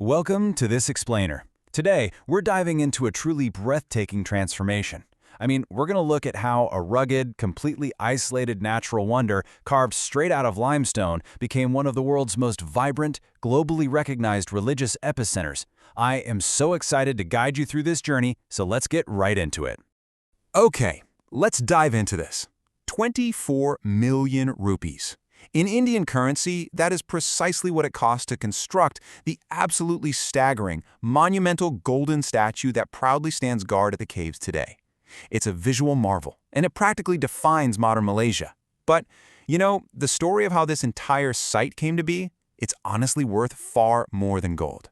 Welcome to This Explainer. Today, we're diving into a truly breathtaking transformation. We're going to look at how a rugged, completely isolated natural wonder carved straight out of limestone became one of the world's most vibrant, globally recognized religious epicenters. I am so excited to guide you through this journey, so let's get right into it. Okay, let's dive into this. 24 million rupees. In Indian currency, that is precisely what it costs to construct the absolutely staggering, monumental golden statue that proudly stands guard at the caves today. It's a visual marvel, and it practically defines modern Malaysia. But, the story of how this entire site came to be, it's honestly worth far more than gold.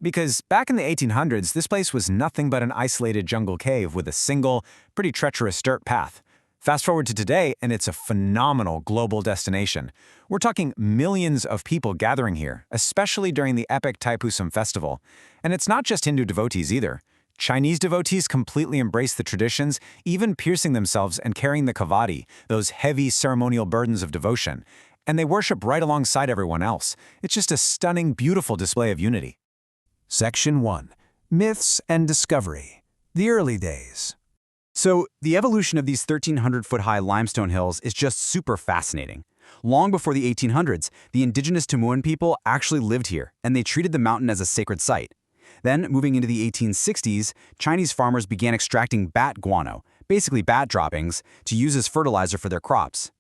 Because back in the 1800s, this place was nothing but an isolated jungle cave with a single, pretty treacherous dirt path. Fast forward to today, and it's a phenomenal global destination. We're talking millions of people gathering here, especially during the epic Thaipusam festival. And it's not just Hindu devotees either. Chinese devotees completely embrace the traditions, even piercing themselves and carrying the kavadi, those heavy ceremonial burdens of devotion. And they worship right alongside everyone else. It's just a stunning, beautiful display of unity. Section 1. Myths and Discovery. The Early Days. So, the evolution of these 1,300-foot-high limestone hills is just super fascinating. Long before the 1800s, the indigenous Timuan people actually lived here, and they treated the mountain as a sacred site. Then, moving into the 1860s, Chinese farmers began extracting bat guano, basically bat droppings, to use as fertilizer for their crops.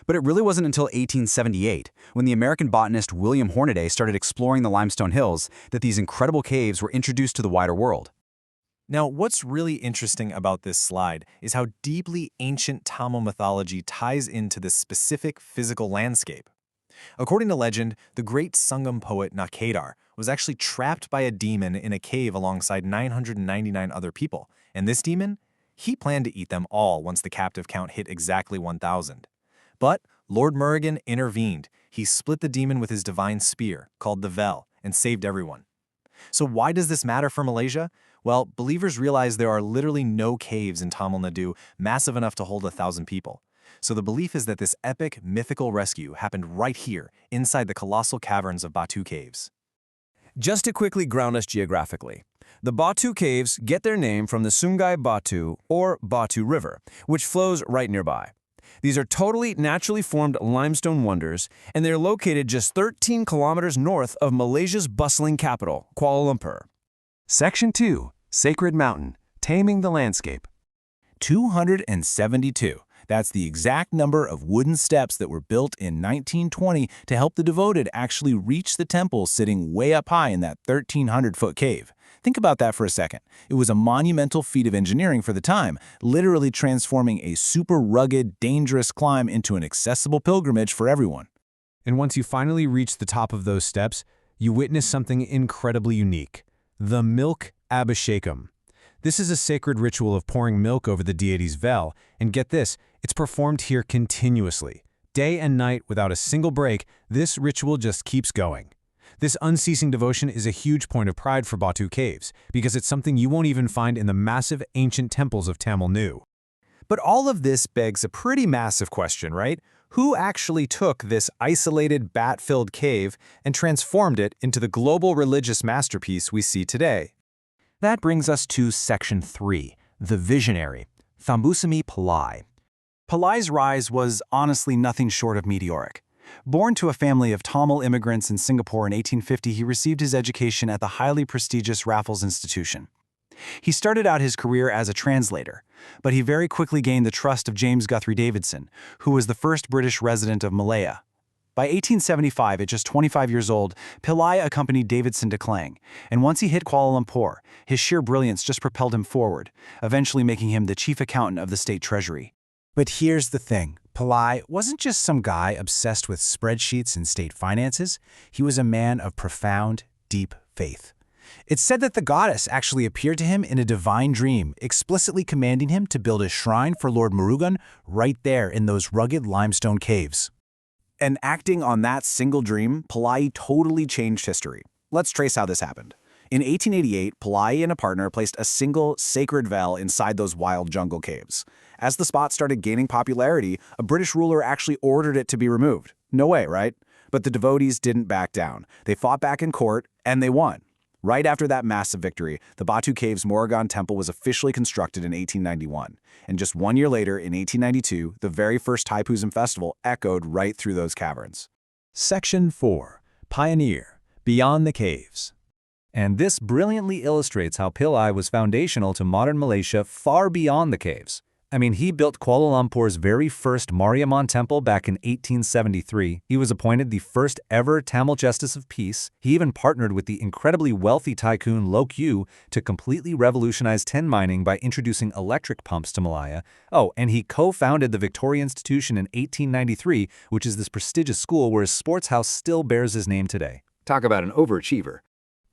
But it really wasn't until 1878, when the American botanist William Hornaday started exploring the limestone hills, that these incredible caves were introduced to the wider world. Now, what's really interesting about this slide is how deeply ancient Tamil mythology ties into this specific physical landscape. According to legend, the great Sangam poet Nakadar was actually trapped by a demon in a cave alongside 999 other people, and this demon? He planned to eat them all once the captive count hit exactly 1,000. But Lord Murugan intervened. He split the demon with his divine spear, called the Vel, and saved everyone. So why does this matter for Malaysia? Well, believers realize there are literally no caves in Tamil Nadu massive enough to hold 1,000 people. So the belief is that this epic, mythical rescue happened right here, inside the colossal caverns of Batu Caves. Just to quickly ground us geographically, the Batu Caves get their name from the Sungai Batu, or Batu River, which flows right nearby. These are totally naturally formed limestone wonders, and they're located just 13 kilometers north of Malaysia's bustling capital, Kuala Lumpur. Section 2. Sacred Mountain, Taming the Landscape. 272. That's the exact number of wooden steps that were built in 1920 to help the devoted actually reach the temple sitting way up high in that 1,300-foot cave. Think about that for a second. It was a monumental feat of engineering for the time, literally transforming a super rugged, dangerous climb into an accessible pilgrimage for everyone. And once you finally reach the top of those steps, you witness something incredibly unique. The Milk Abhishekam. This is a sacred ritual of pouring milk over the deity's vel, and get this, it's performed here continuously. Day and night, without a single break, this ritual just keeps going. This unceasing devotion is a huge point of pride for Batu Caves, because it's something you won't even find in the massive ancient temples of Tamil Nadu. But all of this begs a pretty massive question, right? Who actually took this isolated, bat-filled cave and transformed it into the global religious masterpiece we see today? That brings us to Section 3, the visionary, Thambusami Pillai. Pillai's rise was honestly nothing short of meteoric. Born to a family of Tamil immigrants in Singapore in 1850, he received his education at the highly prestigious Raffles Institution. He started out his career as a translator, but he very quickly gained the trust of James Guthrie Davidson, who was the first British resident of Malaya. By 1875, at just 25 years old, Pillai accompanied Davidson to Klang, and once he hit Kuala Lumpur, his sheer brilliance just propelled him forward, eventually making him the chief accountant of the state treasury. But here's the thing. Pillai wasn't just some guy obsessed with spreadsheets and state finances. He was a man of profound, deep faith. It's said that the goddess actually appeared to him in a divine dream, explicitly commanding him to build a shrine for Lord Murugan right there in those rugged limestone caves. And acting on that single dream, Pillai totally changed history. Let's trace how this happened. In 1888, Pillai and a partner placed a single sacred vel inside those wild jungle caves. As the spot started gaining popularity, a British ruler actually ordered it to be removed. No way, right? But the devotees didn't back down. They fought back in court, and they won. Right after that massive victory, the Batu Caves Morrigan Temple was officially constructed in 1891. And just 1 year later, in 1892, the very first Thaipusam festival echoed right through those caverns. Section 4. Pioneer. Beyond the Caves. And this brilliantly illustrates how Pillai was foundational to modern Malaysia far beyond the caves. I mean, he built Kuala Lumpur's very first Mariamman Temple back in 1873. He was appointed the first ever Tamil Justice of Peace. He even partnered with the incredibly wealthy tycoon Lok Yew to completely revolutionize tin mining by introducing electric pumps to Malaya. Oh, and he co-founded the Victoria Institution in 1893, which is this prestigious school where his sports house still bears his name today. Talk about an overachiever.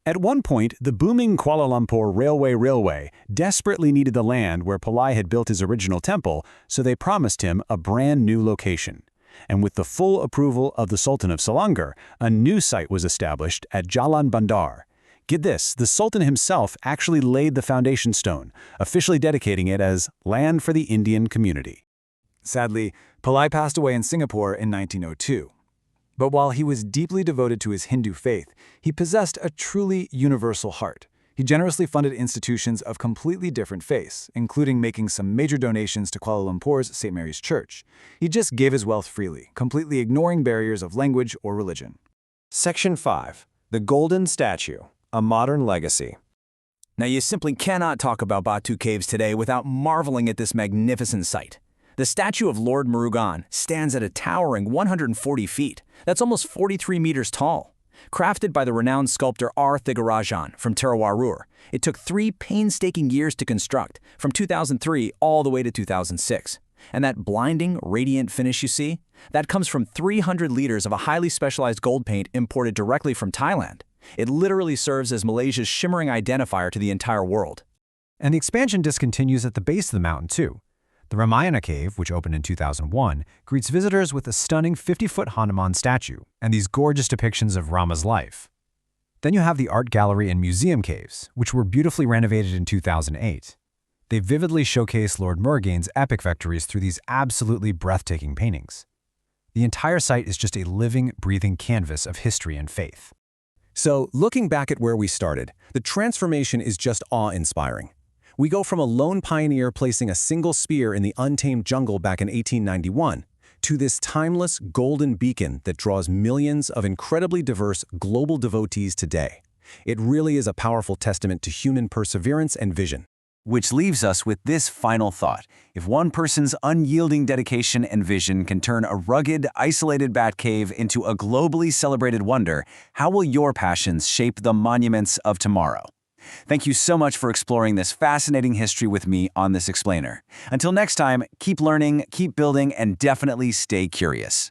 At one point, the booming Kuala Lumpur Railway desperately needed the land where Pillai had built his original temple, so they promised him a brand new location. And with the full approval of the Sultan of Selangor, a new site was established at Jalan Bandar. Get this, the Sultan himself actually laid the foundation stone, officially dedicating it as land for the Indian community. Sadly, Pillai passed away in Singapore in 1902. But while he was deeply devoted to his Hindu faith, he possessed a truly universal heart. He generously funded institutions of completely different faiths, including making some major donations to Kuala Lumpur's St. Mary's Church. He just gave his wealth freely, completely ignoring barriers of language or religion. Section 5. The Golden Statue, a Modern Legacy. Now, you simply cannot talk about Batu Caves today without marveling at this magnificent sight. The statue of Lord Murugan stands at a towering 140 feet. That's almost 43 meters tall. Crafted by the renowned sculptor R. Thigarajan from Tiruvarur, it took 3 painstaking years to construct, from 2003 all the way to 2006. And that blinding, radiant finish you see? That comes from 300 liters of a highly specialized gold paint imported directly from Thailand. It literally serves as Malaysia's shimmering identifier to the entire world. And the expansion discontinues at the base of the mountain, too. The Ramayana Cave, which opened in 2001, greets visitors with a stunning 50-foot Hanuman statue and these gorgeous depictions of Rama's life. Then you have the Art Gallery and Museum Caves, which were beautifully renovated in 2008. They vividly showcase Lord Murugan's epic victories through these absolutely breathtaking paintings. The entire site is just a living, breathing canvas of history and faith. So, looking back at where we started, the transformation is just awe-inspiring. We go from a lone pioneer placing a single spear in the untamed jungle back in 1891 to this timeless golden beacon that draws millions of incredibly diverse global devotees today. It really is a powerful testament to human perseverance and vision. Which leaves us with this final thought. If one person's unyielding dedication and vision can turn a rugged, isolated bat cave into a globally celebrated wonder, how will your passions shape the monuments of tomorrow? Thank you so much for exploring this fascinating history with me on this explainer. Until next time, keep learning, keep building, and definitely stay curious.